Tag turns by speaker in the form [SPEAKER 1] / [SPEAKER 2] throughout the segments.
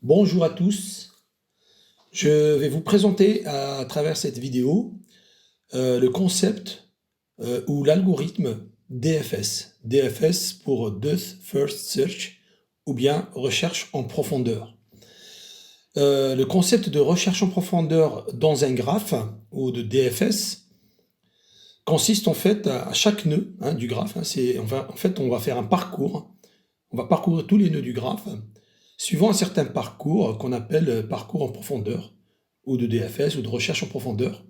[SPEAKER 1] Bonjour à tous, je vais vous présenter à travers cette vidéo le concept ou l'algorithme DFS. DFS pour Depth First Search ou bien recherche en profondeur. Le concept de recherche en profondeur dans un graphe ou de DFS consiste en fait à chaque nœud du graphe, on va faire un parcours, on va parcourir tous les nœuds du graphe suivant un certain parcours qu'on appelle parcours en profondeur, ou de DFS, ou de recherche en profondeur,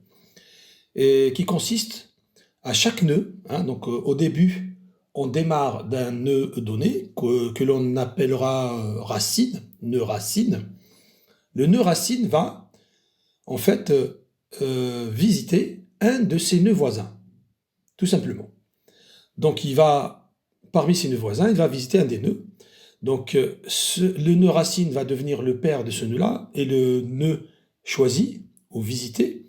[SPEAKER 1] et qui consiste à chaque nœud, au début, on démarre d'un nœud donné, que l'on appellera racine, nœud racine. Le nœud racine va, en fait, visiter un de ses nœuds voisins, tout simplement. Donc parmi ses nœuds voisins, il va visiter un des nœuds. Donc, le nœud racine va devenir le père de ce nœud-là, et le nœud choisi, ou visité,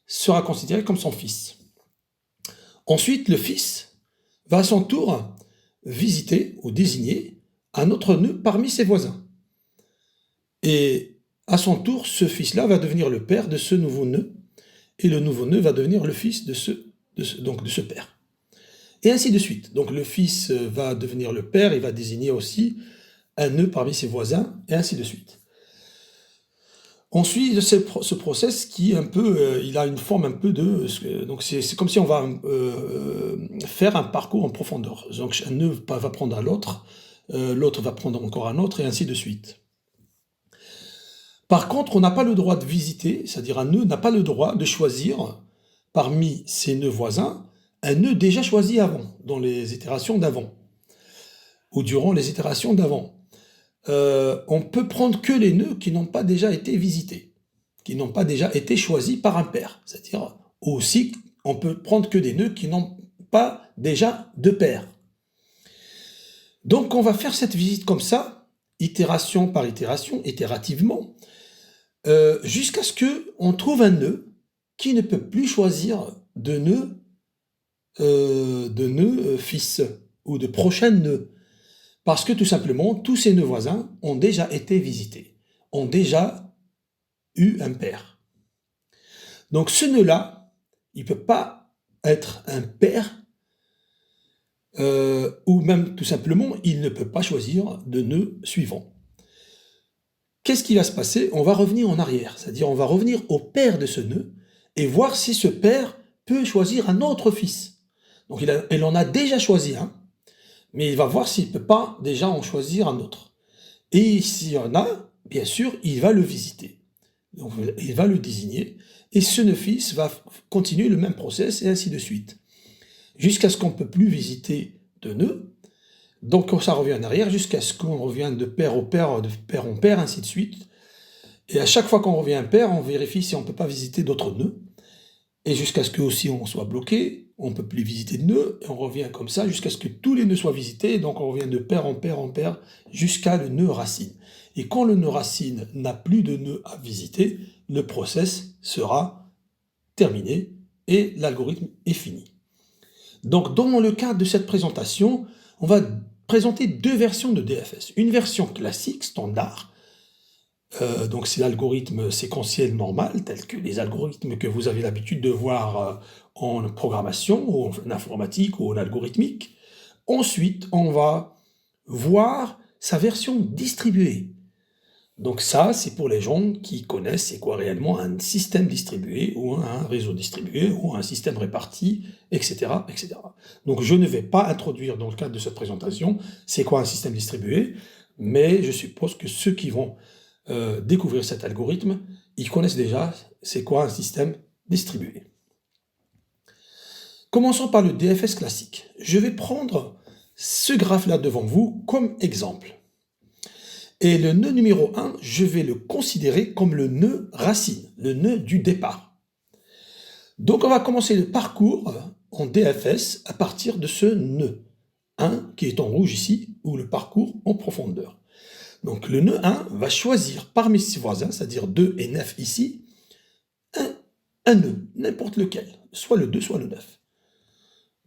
[SPEAKER 1] sera considéré comme son fils. Ensuite, le fils va à son tour visiter ou désigner un autre nœud parmi ses voisins. Et à son tour, ce fils-là va devenir le père de ce nouveau nœud, et le nouveau nœud va devenir le fils de ce père. Et ainsi de suite. Donc le fils va devenir le père, il va désigner aussi un nœud parmi ses voisins, et ainsi de suite. On suit ce process qui il a une forme un peu de... Donc c'est comme si on va faire un parcours en profondeur. Donc un nœud va prendre un autre, l'autre va prendre encore un autre, et ainsi de suite. Par contre, on n'a pas le droit de visiter, c'est-à-dire un nœud n'a pas le droit de choisir parmi ses nœuds voisins un nœud déjà choisi avant, dans les itérations d'avant, ou durant les itérations d'avant. On peut prendre que les nœuds qui n'ont pas déjà été visités, qui n'ont pas déjà été choisis par un pair. C'est-à-dire aussi, on peut prendre que des nœuds qui n'ont pas déjà de pair. Donc on va faire cette visite comme ça, itération par itération, itérativement, jusqu'à ce qu'on trouve un nœud qui ne peut plus choisir de nœud fils ou de prochain nœud. Parce que tout simplement, tous ces nœuds voisins ont déjà été visités, ont déjà eu un pair. Donc ce nœud-là, il ne peut pas être un pair, ou même tout simplement, il ne peut pas choisir de nœud suivant. Qu'est-ce qui va se passer? On va revenir en arrière, c'est-à-dire on va revenir au père de ce nœud et voir si ce père peut choisir un autre fils. Donc il en a déjà choisi un, mais il va voir s'il ne peut pas déjà en choisir un autre. Et s'il y en a, bien sûr, il va le visiter. Donc il va le désigner, et ce nœud-fils va continuer le même process, et ainsi de suite. Jusqu'à ce qu'on ne peut plus visiter de nœud, donc ça revient en arrière, jusqu'à ce qu'on revienne de pair au pair, de pair en pair, ainsi de suite. Et à chaque fois qu'on revient un pair, on vérifie si on ne peut pas visiter d'autres nœuds, et jusqu'à ce que aussi on soit bloqué, on ne peut plus visiter de nœuds, et on revient comme ça jusqu'à ce que tous les nœuds soient visités, donc on revient de pair en pair en pair, jusqu'à le nœud racine. Et quand le nœud racine n'a plus de nœuds à visiter, le process sera terminé, et l'algorithme est fini. Donc dans le cadre de cette présentation, on va présenter deux versions de DFS. Une version classique, standard, donc c'est l'algorithme séquentiel normal, tel que les algorithmes que vous avez l'habitude de voir en programmation, ou en informatique, ou en algorithmique. Ensuite, on va voir sa version distribuée. Donc ça, c'est pour les gens qui connaissent c'est quoi réellement un système distribué, ou un réseau distribué, ou un système réparti, etc., etc. Donc je ne vais pas introduire dans le cadre de cette présentation c'est quoi un système distribué, mais je suppose que ceux qui vont découvrir cet algorithme, ils connaissent déjà c'est quoi un système distribué. Commençons par le DFS classique. Je vais prendre ce graphe-là devant vous comme exemple. Et le nœud numéro 1, je vais le considérer comme le nœud racine, le nœud du départ. Donc on va commencer le parcours en DFS à partir de ce nœud 1 qui est en rouge ici, ou le parcours en profondeur. Donc le nœud 1 va choisir parmi ses voisins, c'est-à-dire 2 et 9 ici, un nœud, n'importe lequel, soit le 2, soit le 9.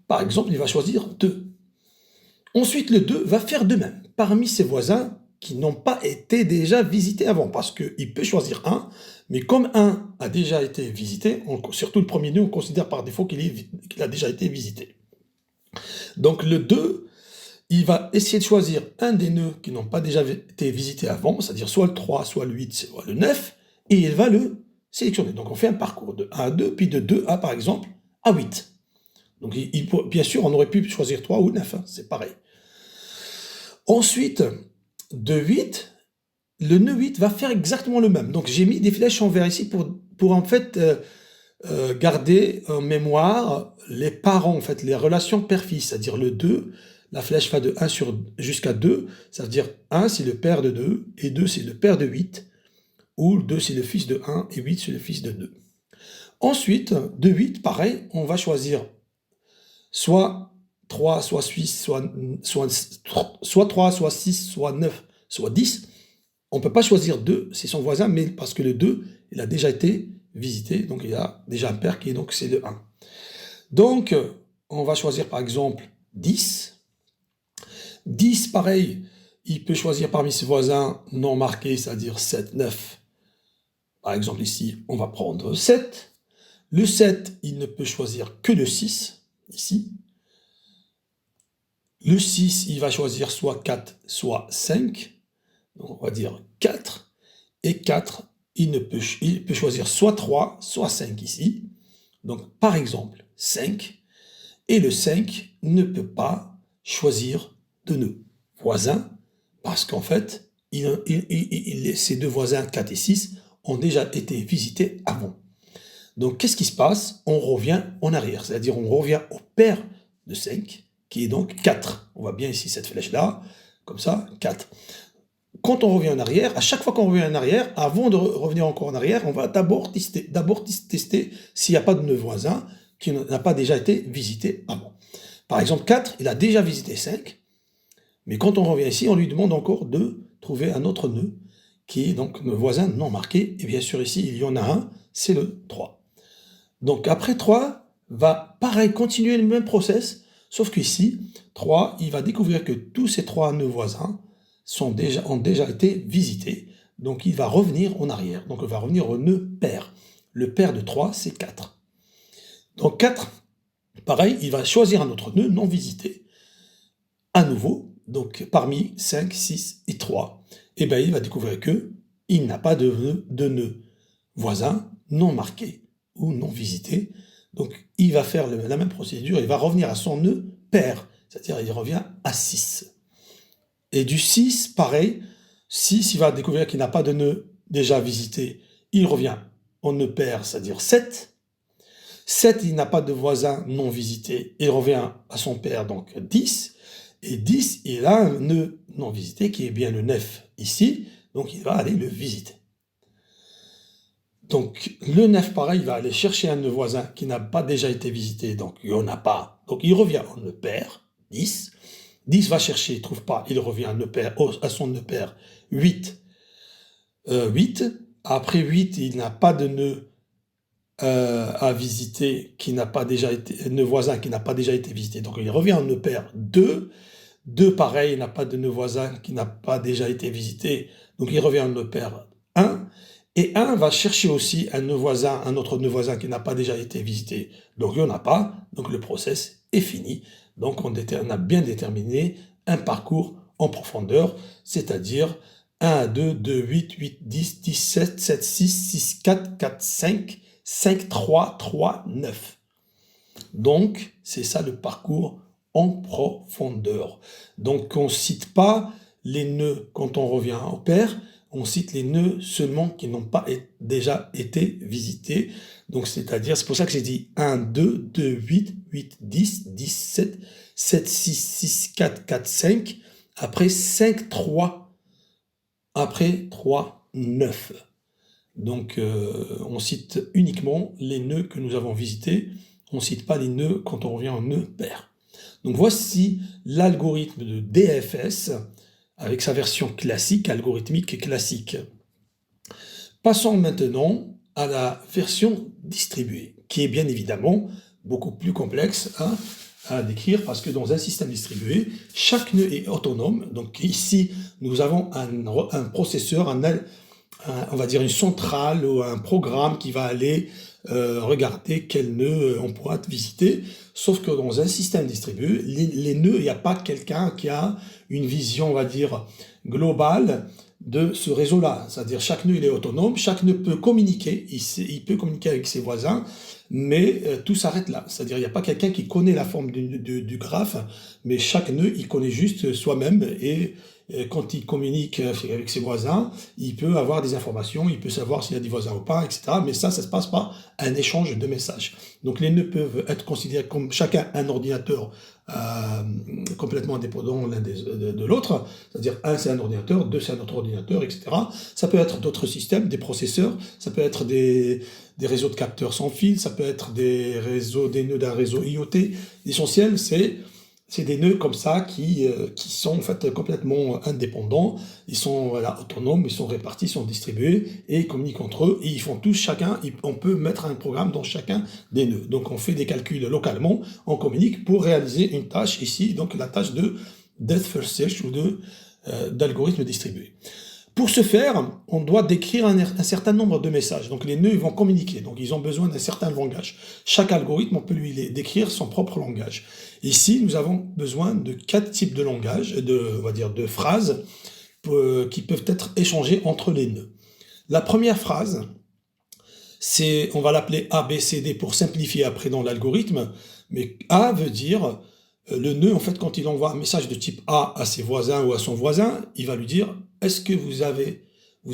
[SPEAKER 1] Par exemple, il va choisir 2. Ensuite, le 2 va faire de même parmi ses voisins qui n'ont pas été déjà visités avant, parce qu'il peut choisir un, mais comme un a déjà été visité, surtout le premier nœud, on considère par défaut qu'il a déjà été visité. Donc le 2, il va essayer de choisir un des nœuds qui n'ont pas déjà été visités avant, c'est-à-dire soit le 3, soit le 8, soit le 9, et il va le sélectionner. Donc on fait un parcours de 1 à 2, puis de 2 à, par exemple, à 8. Donc bien sûr, on aurait pu choisir 3 ou 9, hein, c'est pareil. Ensuite, de 8, le nœud 8 va faire exactement le même. Donc j'ai mis des flèches en vert ici pour en fait garder en mémoire les parents, en fait, les relations père-fils, c'est-à-dire le 2, la flèche va de 1 jusqu'à 2, ça veut dire 1 c'est le père de 2, et 2 c'est le père de 8, ou 2 c'est le fils de 1, et 8 c'est le fils de 2. Ensuite, de 8, pareil, on va choisir soit 3, soit 6, soit 3, soit 6, soit 9, soit 10. On ne peut pas choisir 2, c'est son voisin, mais parce que le 2, il a déjà été visité, donc il a déjà un père qui est donc c'est le 1. Donc, on va choisir par exemple 10. 10, pareil, il peut choisir parmi ses voisins non marqués, c'est-à-dire 7, 9. Par exemple ici, on va prendre 7. Le 7, il ne peut choisir que le 6, ici. Le 6, il va choisir soit 4, soit 5. Donc on va dire 4. Et 4, il peut choisir soit 3, soit 5 ici. Donc par exemple 5. Et le 5 ne peut pas choisir de nœud voisin parce qu'en fait, ces deux voisins 4 et 6 ont déjà été visités avant. Donc qu'est-ce qui se passe? On revient en arrière, c'est-à-dire on revient au père de 5, qui est donc 4. On voit bien ici cette flèche-là, comme ça, 4. Quand on revient en arrière, à chaque fois qu'on revient en arrière, avant de revenir encore en arrière, on va d'abord tester s'il n'y a pas de nœud voisin qui n'a pas déjà été visité avant. Par exemple, 4, il a déjà visité 5, mais quand on revient ici, on lui demande encore de trouver un autre nœud, qui est donc le voisin non marqué, et bien sûr ici, il y en a un, c'est le 3. Donc après 3, va pareil, continuer le même process, sauf qu'ici, 3, il va découvrir que tous ces 3 nœuds voisins ont déjà été visités, donc il va revenir en arrière, donc il va revenir au nœud père. Le père de 3, c'est 4. Donc 4, pareil, il va choisir un autre nœud non visité, à nouveau, donc parmi 5, 6 et 3, et bien il va découvrir qu'il n'a pas de nœud voisin non marqué ou non visité, donc il va faire la même procédure, il va revenir à son nœud père, c'est-à-dire il revient à 6. Et du 6, pareil, 6, il va découvrir qu'il n'a pas de nœud déjà visité, il revient au nœud père, c'est-à-dire 7. 7, il n'a pas de voisin non visité, il revient à son père, donc 10. Et 10, il a un nœud non visité, qui est bien le 9 ici, donc il va aller le visiter. Donc le 9, pareil, il va aller chercher un nœud voisin qui n'a pas déjà été visité, donc il n'y en a pas. Donc il revient au nœud père, 10. 10 va chercher, il ne trouve pas, il revient à son nœud père, 8. 8. Après 8, il n'a pas de nœud à visiter qui n'a pas déjà été, nœud voisin qui n'a pas déjà été visité. Donc il revient au nœud père 2. 2, pareil, il n'a pas de nœud voisin qui n'a pas déjà été visité. Donc il revient au nœud père 1. Et 1 va chercher aussi un autre nœud voisin qui n'a pas déjà été visité. Donc il n'y en a pas. Donc le process est fini. Donc on a bien déterminé un parcours en profondeur, c'est-à-dire 1 à 2, 2, 8, 8, 10, 17, 7, 6, 6, 4, 4, 5, 5, 3, 3, 9. Donc, c'est ça le parcours en profondeur. Donc, on ne cite pas les nœuds quand on revient au père, on cite les nœuds seulement qui n'ont pas déjà été visités. Donc, c'est-à-dire, c'est pour ça que j'ai dit 1, 2, 2, 8, 8, 10, 17, 7, 6, 6, 4, 4, 5, après 5, 3, après 3, 9. Donc, on cite uniquement les nœuds que nous avons visités, on ne cite pas les nœuds quand on revient au nœud père. Donc voici l'algorithme de DFS avec sa version classique, algorithmique classique. Passons maintenant à la version distribuée, qui est bien évidemment beaucoup plus complexe, hein, à décrire parce que dans un système distribué, chaque nœud est autonome. Donc ici, nous avons un processeur, on va dire une centrale ou un programme qui va aller regarder quel nœud on pourra visiter. Sauf que dans un système distribué, les nœuds, il n'y a pas quelqu'un qui a une vision, on va dire, globale de ce réseau-là. C'est-à-dire chaque nœud il est autonome, chaque nœud peut communiquer, il peut communiquer avec ses voisins, mais tout s'arrête là. C'est-à-dire il n'y a pas quelqu'un qui connaît la forme du graphe, mais chaque nœud il connaît juste soi-même et quand il communique avec ses voisins, il peut avoir des informations, il peut savoir s'il y a des voisins ou pas, etc. Mais ça se passe par un échange de messages. Donc les nœuds peuvent être considérés comme chacun un ordinateur complètement indépendant l'un de l'autre, c'est-à-dire un c'est un ordinateur, deux c'est un autre ordinateur, etc. Ça peut être d'autres systèmes, des processeurs, ça peut être des réseaux de capteurs sans fil, ça peut être des nœuds d'un réseau IoT. L'essentiel c'est des nœuds comme ça qui sont en fait complètement indépendants, ils sont voilà, autonomes, ils sont répartis, ils sont distribués et ils communiquent entre eux et ils font tous chacun, on peut mettre un programme dans chacun des nœuds. Donc on fait des calculs localement, on communique pour réaliser une tâche ici, donc la tâche de depth first search ou d'algorithme distribué. Pour ce faire, on doit décrire un certain nombre de messages. Donc les nœuds ils vont communiquer, donc ils ont besoin d'un certain langage. Chaque algorithme, on peut lui décrire son propre langage. Ici, nous avons besoin de 4 types de langage, on va dire de phrases, qui peuvent être échangées entre les nœuds. La première phrase, on va l'appeler A, B, C, D pour simplifier après dans l'algorithme, mais A veut dire, le nœud, en fait, quand il envoie un message de type A à ses voisins ou à son voisin, il va lui dire « Est-ce que vous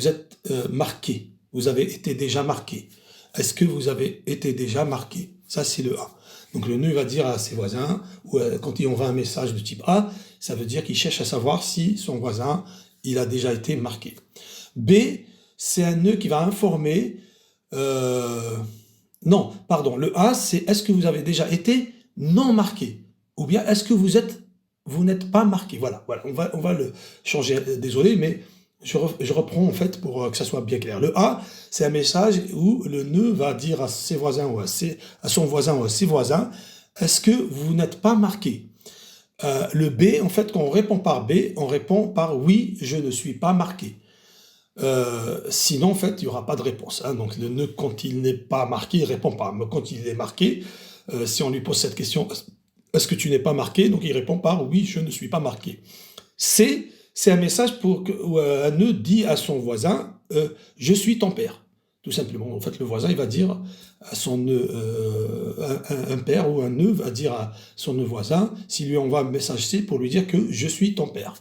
[SPEAKER 1] êtes marqué? Vous avez été déjà marqué. Est-ce que vous avez été déjà marqué ?» Ça, c'est le A. Donc le nœud va dire à ses voisins, ou quand il envoie un message de type A, ça veut dire qu'il cherche à savoir si son voisin, il a déjà été marqué. B, c'est un nœud qui va informer... non, pardon, le A, c'est « Est-ce que vous avez déjà été non marqué ?» Ou bien est-ce que vous n'êtes pas marqué? Voilà, on va le changer. Désolé, mais je reprends en fait pour que ça soit bien clair. Le A, c'est un message où le nœud va dire à ses voisins ou à son voisin ou à ses voisins, est-ce que vous n'êtes pas marqué? Le B, en fait, quand on répond par B, on répond par oui, je ne suis pas marqué. Sinon, en fait, il n'y aura pas de réponse. Hein. Donc le nœud, quand il n'est pas marqué, il répond pas. Mais quand il est marqué, si on lui pose cette question, est-ce que tu n'es pas marqué? Donc il répond par oui, je ne suis pas marqué. C, c'est un message où un nœud dit à son voisin je suis ton père. Tout simplement. En fait, le voisin il va dire à son nœud, un père ou un nœud va dire à son nœud voisin, s'il lui envoie un message C pour lui dire que je suis ton père.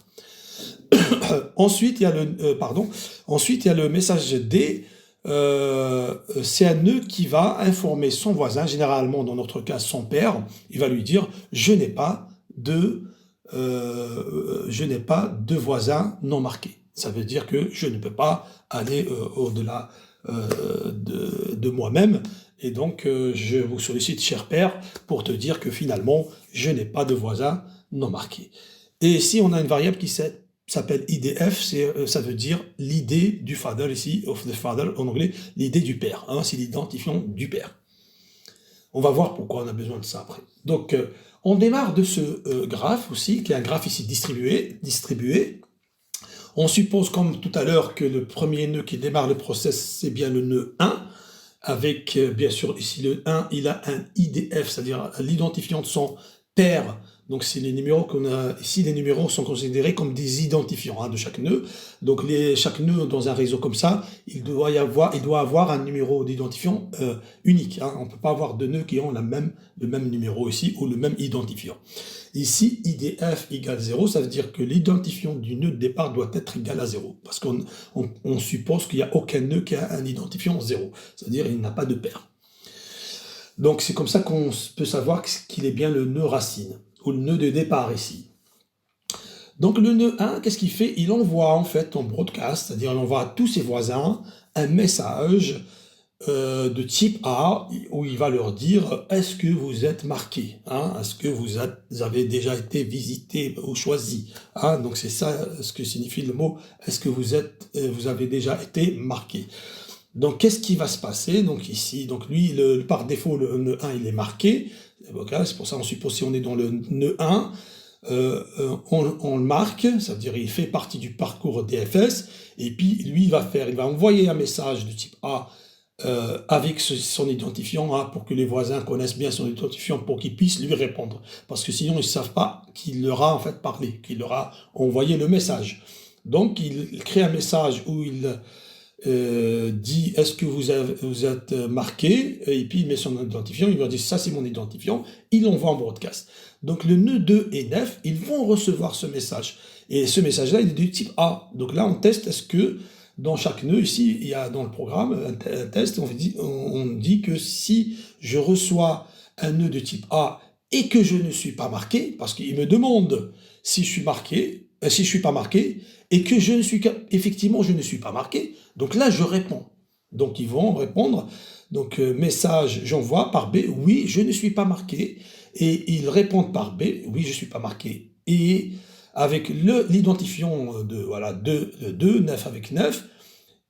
[SPEAKER 1] Ensuite, il y a le message D. C'est un nœud qui va informer son voisin, généralement dans notre cas son père, il va lui dire je n'ai pas de voisins non marqués. Ça veut dire que je ne peux pas aller au-delà de moi-même et donc je vous sollicite cher père pour te dire que finalement je n'ai pas de voisins non marqués. Et ici on a une variable qui s'appelle IDF, ça veut dire l'idée du father, ici, of the father, en anglais, l'idée du père, hein, c'est l'identifiant du père. On va voir pourquoi on a besoin de ça après. Donc, on démarre de ce graphe aussi, qui est un graphe ici distribué. On suppose, comme tout à l'heure, que le premier nœud qui démarre le process, c'est bien le nœud 1, avec, bien sûr, ici le 1, il a un IDF, c'est-à-dire l'identifiant de son père. Donc c'est les numéros qu'on a ici, les numéros sont considérés comme des identifiants de chaque nœud. Donc chaque nœud dans un réseau comme ça, il doit avoir un numéro d'identifiant unique. Hein. On ne peut pas avoir deux nœuds qui ont le même numéro ici ou le même identifiant. Ici, IDF égale 0, ça veut dire que l'identifiant du nœud de départ doit être égal à 0. Parce qu'on suppose qu'il n'y a aucun nœud qui a un identifiant 0. C'est-à-dire qu'il n'a pas de paire. Donc c'est comme ça qu'on peut savoir qu'il est bien le nœud racine, ou le nœud de départ ici. Donc le nœud 1, qu'est-ce qu'il fait? Il envoie en fait en broadcast, c'est-à-dire il envoie à tous ses voisins un message de type A, où il va leur dire « Est-ce que vous êtes marqué hein? Est-ce que vous avez déjà été visité ou choisi hein? » Donc c'est ça ce que signifie le mot « Est-ce que vous avez déjà été marqué ?» Donc, qu'est-ce qui va se passer? Donc, ici, donc lui, par défaut, le nœud 1, il est marqué. Ok, c'est pour ça qu'on suppose si on est dans le nœud 1, on le marque, ça veut dire il fait partie du parcours DFS, et puis lui, il va envoyer un message de type A avec son identifiant A pour que les voisins connaissent bien son identifiant pour qu'ils puissent lui répondre. Parce que sinon, ils ne savent pas qu'il leur a en fait parlé, qu'il leur a envoyé le message. Donc, il crée un message où il dit est-ce que vous êtes marqué, et puis il met son identifiant, il leur dit ça c'est mon identifiant, il l'envoie en broadcast. Donc le nœud 2 et 9, ils vont recevoir ce message. Et ce message-là, il est du type A. Donc là, on teste est-ce que dans chaque nœud, ici, il y a dans le programme un test, on dit que si je reçois un nœud de type A et que je ne suis pas marqué, parce qu'il me demande si je suis marqué, si je suis pas marqué, et que effectivement je ne suis pas marqué, donc là je réponds. Donc ils vont répondre, donc message j'envoie par B, oui je ne suis pas marqué, et ils répondent par B, oui je suis pas marqué, et avec l'identifiant de voilà 2, 9 avec 9,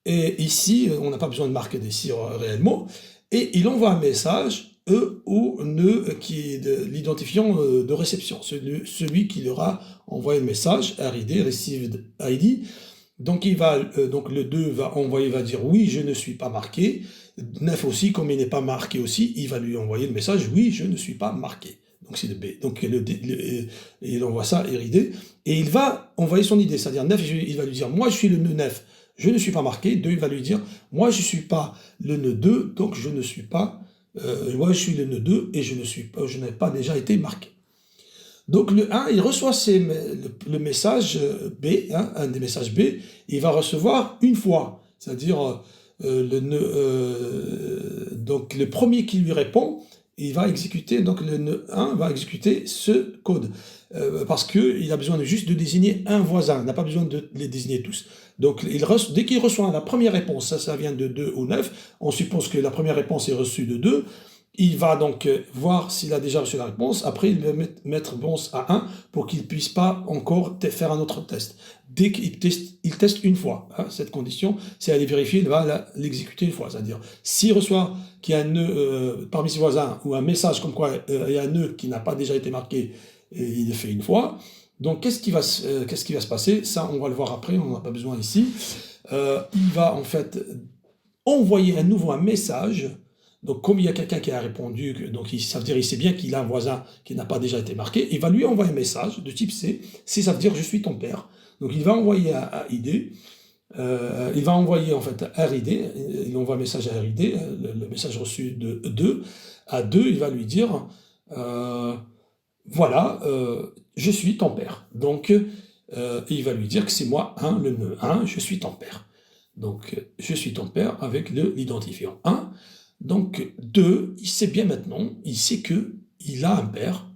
[SPEAKER 1] et ici on n'a pas besoin de marquer des cires réellement, et il envoie un message au nœud qui est l'identifiant de réception, celui qui leur a envoyé le message, RID, Received ID. Donc, donc le 2 va envoyer, va dire oui, je ne suis pas marqué. 9 aussi, comme il n'est pas marqué aussi, il va lui envoyer le message oui, je ne suis pas marqué. Donc c'est le B. Donc il envoie ça, RID, et il va envoyer son idée, c'est-à-dire 9, il va lui dire moi je suis le nœud 9, je ne suis pas marqué. 2, il va lui dire moi je ne suis pas le nœud 2, donc je ne suis pas. Moi je suis le nœud 2 et je n'ai pas déjà été marqué. Donc le 1, il reçoit le message B, hein, un des messages B, il va recevoir une fois, c'est-à-dire donc le premier qui lui répond, il va exécuter, donc le nœud 1 va exécuter ce code, parce qu'il a besoin juste de désigner un voisin, il n'a pas besoin de les désigner tous. Donc dès qu'il reçoit la première réponse, ça vient de 2 ou 9, on suppose que la première réponse est reçue de 2, il va donc voir s'il a déjà reçu la réponse. Après, il va mettre réponse à 1 pour qu'il ne puisse pas encore faire un autre test. Dès qu'il teste, il teste une fois. Hein, cette condition, si elle est vérifiée, il va l'exécuter une fois. C'est-à-dire, s'il reçoit qu'il y a un nœud parmi ses voisins ou un message comme quoi il y a un nœud qui n'a pas déjà été marqué, et il le fait une fois. Donc, qu'est-ce qui va se passer? Ça, on va le voir après, on n'en a pas besoin ici. Il va en fait envoyer à nouveau un message. Donc, comme il y a quelqu'un qui a répondu, donc ça veut dire qu'il sait bien qu'il a un voisin qui n'a pas déjà été marqué, il va lui envoyer un message de type C, si ça veut dire je suis ton père. Donc, il va envoyer un ID, il va envoyer en fait un RID, il envoie un message à RID, le message reçu de 2. À 2, il va lui dire voilà, je suis ton père. Donc, il va lui dire que c'est moi, le nœud 1, je suis ton père. Donc, je suis ton père avec l'identifiant 1. Donc 2, il sait bien maintenant, il sait qu'il a un père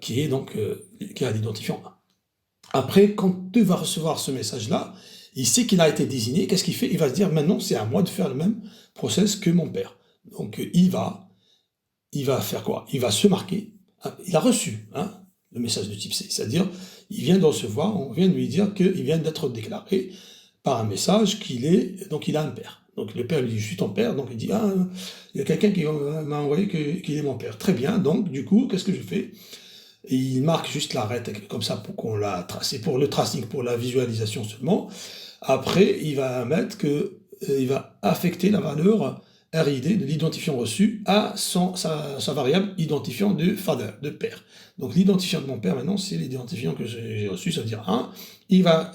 [SPEAKER 1] qui a l'identifiant 1. Après, quand 2 va recevoir ce message-là, il sait qu'il a été désigné, qu'est-ce qu'il fait? Il va se dire maintenant c'est à moi de faire le même process que mon père. Donc il va faire quoi? Il va se marquer. Il a reçu le message de type C, c'est-à-dire il vient de recevoir, on vient de lui dire qu'il vient d'être déclaré par un message donc il a un père. Donc le père lui dit, je suis ton père, donc il dit, il y a quelqu'un qui m'a envoyé qu'il est mon père. Très bien, donc du coup, qu'est-ce que je fais? Et il marque juste l'arrête, comme ça, pour qu'on la trace. C'est pour le tracing, pour la visualisation seulement. Après, il va mettre il va affecter la valeur RID de l'identifiant reçu à sa variable identifiant de father, de père. Donc l'identifiant de mon père, maintenant, c'est l'identifiant que j'ai reçu, ça veut dire 1. Il va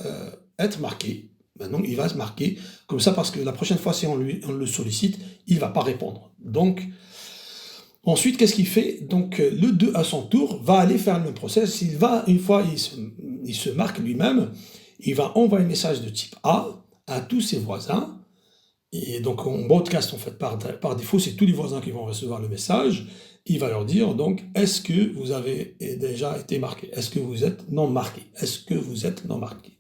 [SPEAKER 1] être marqué. Maintenant, il va se marquer comme ça parce que la prochaine fois, si on le sollicite, il ne va pas répondre. Donc, ensuite, qu'est-ce qu'il fait? Donc, le 2, à son tour, va aller faire le même process. Une fois il se marque lui-même, il va envoyer un message de type A à tous ses voisins. Et donc, on broadcast, en fait, par défaut, c'est tous les voisins qui vont recevoir le message. Il va leur dire, donc, est-ce que vous avez déjà été marqué? Est-ce que vous êtes non marqué? Est-ce que vous êtes non marqué?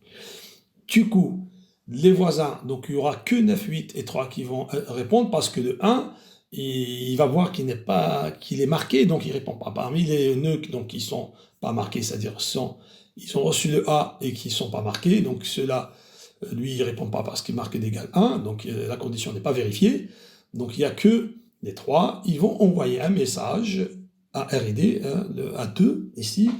[SPEAKER 1] Du coup, les voisins, donc il n'y aura que 9, 8 et 3 qui vont répondre parce que le 1, il va voir qu'il est marqué, donc il ne répond pas. Parmi les nœuds donc, qui ne sont pas marqués, c'est-à-dire ils ont reçu le A et qui ne sont pas marqués, donc ceux-là, lui, il ne répond pas parce qu'il marque d'égal 1, donc la condition n'est pas vérifiée. Donc il n'y a que les 3, ils vont envoyer un message à RD, à 2, ici,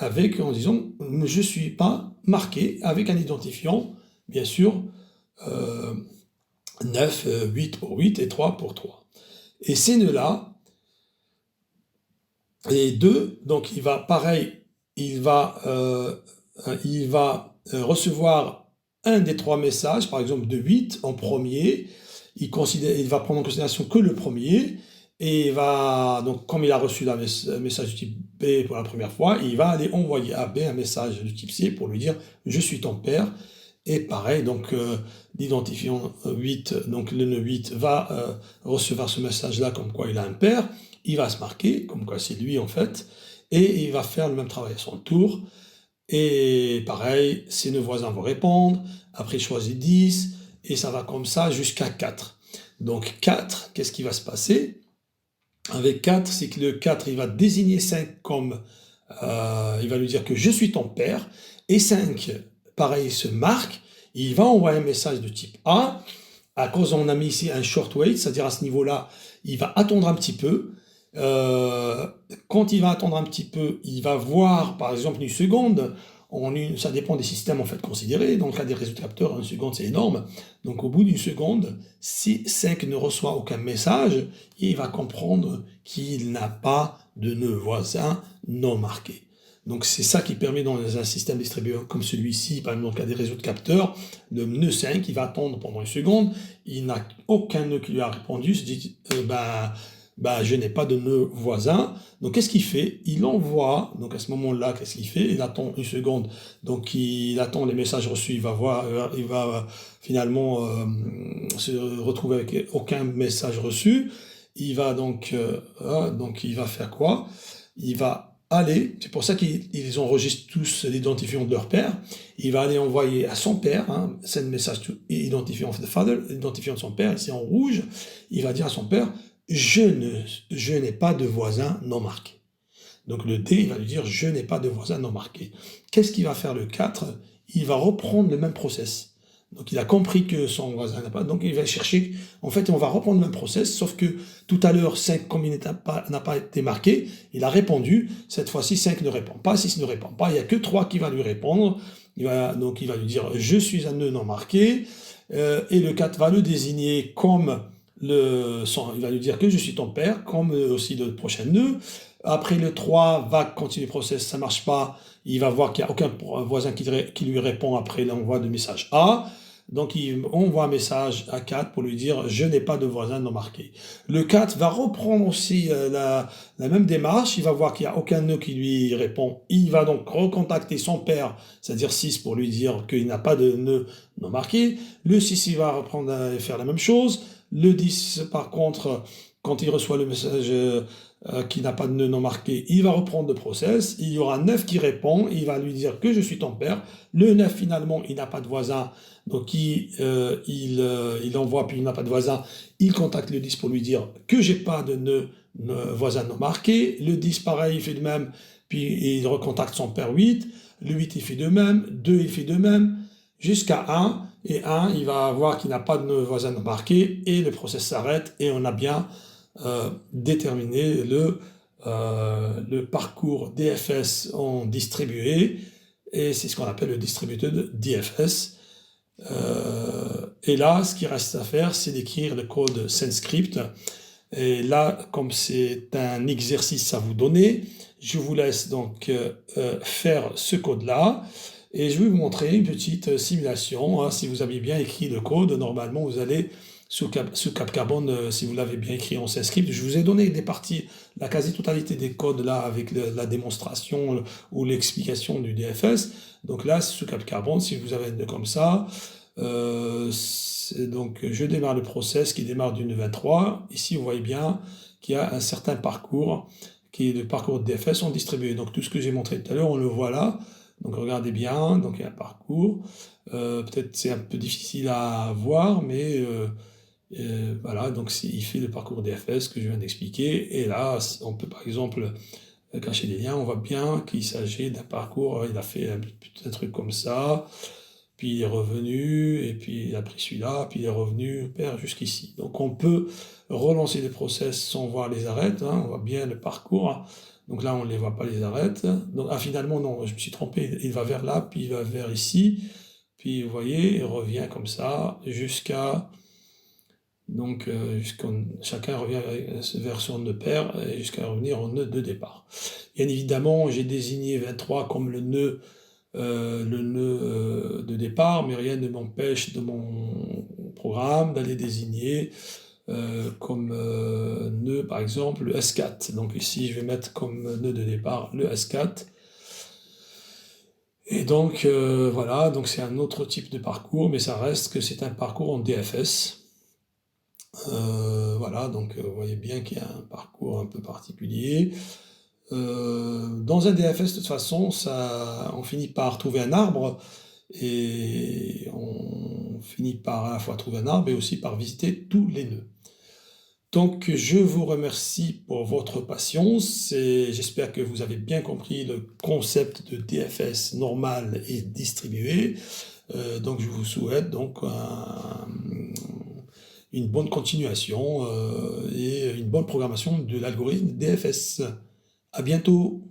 [SPEAKER 1] en disant « je ne suis pas marqué » avec un identifiant, bien sûr, 9, 8 pour 8 et 3 pour 3. Et ces nœuds-là, les 2, donc il va, pareil, il va recevoir un des 3 messages, par exemple de 8 en premier, il va prendre en considération que le premier, et donc comme il a reçu un message du type B pour la première fois, il va aller envoyer à B un message du type C pour lui dire « je suis ton père ». Et pareil, donc l'identifiant 8, donc le nœud 8 va recevoir ce message-là comme quoi il a un père, il va se marquer, comme quoi c'est lui en fait, et il va faire le même travail à son tour. Et pareil, ses deux voisins vont répondre, après il choisit 10, et ça va comme ça jusqu'à 4. Donc 4, qu'est-ce qui va se passer? Avec 4, c'est que le 4, il va désigner 5 comme, il va lui dire que je suis ton père, et 5, pareil, se marque, il va envoyer un message de type A, à cause on a mis ici un short wait, c'est-à-dire à ce niveau-là, il va attendre un petit peu. Quand il va attendre un petit peu, il va voir par exemple une seconde, ça dépend des systèmes en fait considérés, dans le cas des réseaux de capteurs, une seconde c'est énorme, donc au bout d'une seconde, si 5 ne reçoit aucun message, il va comprendre qu'il n'a pas de nœud voisin non marqué. Donc c'est ça qui permet dans un système distribué comme celui-ci, par exemple dans le cas des réseaux de capteurs, le nœud 5, il va attendre pendant une seconde, il n'a aucun nœud qui lui a répondu, il se dit je n'ai pas de nœud voisin. Donc qu'est-ce qu'il fait? Il envoie, donc à ce moment-là, qu'est-ce qu'il fait? Il attend une seconde, donc il attend les messages reçus, il va finalement se retrouver avec aucun message reçu. Il va donc il va faire quoi? Il va aller, c'est pour ça qu'ils enregistrent tous l'identifiant de leur père, il va aller envoyer à son père, send message to identifiant of the father, l'identifiant de son père, ici en rouge, il va dire à son père, je n'ai pas de voisin non marqué. Donc le D, il va lui dire, je n'ai pas de voisin non marqué. Qu'est-ce qu'il va faire le 4? Il va reprendre le même process. Donc il a compris que son voisin n'a pas, donc il va chercher, en fait on va reprendre le même process, sauf que tout à l'heure 5, comme il n'a pas été marqué, il a répondu, cette fois-ci 5 ne répond pas, 6 ne répond pas, il n'y a que 3 qui va lui répondre, donc il va lui dire je suis un nœud non marqué, et le 4 va le désigner comme il va lui dire que je suis ton père, comme aussi le prochain nœud. Après le 3 va continuer le process, ça ne marche pas, il va voir qu'il n'y a aucun voisin qui lui répond après l'envoi de message A. Donc il envoie un message à 4 pour lui dire je n'ai pas de voisin non marqué. Le 4 va reprendre aussi la même démarche, il va voir qu'il n'y a aucun nœud qui lui répond. Il va donc recontacter son père, c'est-à-dire 6 pour lui dire qu'il n'a pas de nœud non marqué. Le 6 il va reprendre et faire la même chose. Le 10 par contre, quand il reçoit le message qui n'a pas de nœud non marqué, il va reprendre le process, il y aura 9 qui répond, il va lui dire que je suis ton père, le 9 finalement il n'a pas de voisin, donc il envoie puis il n'a pas de voisin, il contacte le 10 pour lui dire que j'ai pas de nœud voisin non marqué, le 10 pareil il fait de même, puis il recontacte son père 8, le 8 il fait de même, 2 il fait de même, jusqu'à 1, et 1 il va voir qu'il n'a pas de voisin non marqué, et le process s'arrête, et on a bien déterminer le parcours DFS en distribué, et c'est ce qu'on appelle le distributed DFS. Et là, ce qui reste à faire, c'est d'écrire le code SendScript. Et là, comme c'est un exercice à vous donner, je vous laisse donc faire ce code-là. Et je vais vous montrer une petite simulation. Si vous avez bien écrit le code, normalement, vous allez sous Cap Carbone, si vous l'avez bien écrit en SendScript. Je vous ai donné des parties, la quasi-totalité des codes là, avec la démonstration ou l'explication du DFS. Donc là, sous Cap Carbone, si vous avez un comme ça, donc je démarre le process qui démarre du nœud 23. Ici, vous voyez bien qu'il y a un certain parcours, qui est le parcours de DFS en distribué. Donc tout ce que j'ai montré tout à l'heure, on le voit là. Donc regardez bien, donc il y a un parcours. Peut-être c'est un peu difficile à voir, mais voilà, donc il fait le parcours DFS que je viens d'expliquer. Et là, on peut par exemple cacher des liens. On voit bien qu'il s'agit d'un parcours, il a fait un truc comme ça. puis il est revenu, et puis il a pris celui-là, puis il est revenu jusqu'ici. Donc on peut relancer les process sans voir les arêtes, hein, on voit bien le parcours. Donc là, on ne les voit pas les arêtes. Donc finalement, non, je me suis trompé, il va vers là, puis il va vers ici. Puis vous voyez, il revient comme ça jusqu'à... Donc chacun revient vers son nœud pair jusqu'à revenir au nœud de départ. Bien évidemment, j'ai désigné 23 comme le nœud de départ, mais rien ne m'empêche de mon programme d'aller désigner comme nœud, par exemple, le S4. Donc ici, je vais mettre comme nœud de départ le S4. Et donc, voilà, donc c'est un autre type de parcours, mais ça reste que c'est un parcours en DFS. Voilà, donc vous voyez bien qu'il y a un parcours un peu particulier. Dans un DFS, de toute façon, on finit par trouver un arbre, et on finit par à la fois trouver un arbre et aussi par visiter tous les nœuds. Donc je vous remercie pour votre patience et j'espère que vous avez bien compris le concept de DFS normal et distribué. Donc je vous souhaite donc une bonne continuation et une bonne programmation de l'algorithme DFS. À bientôt!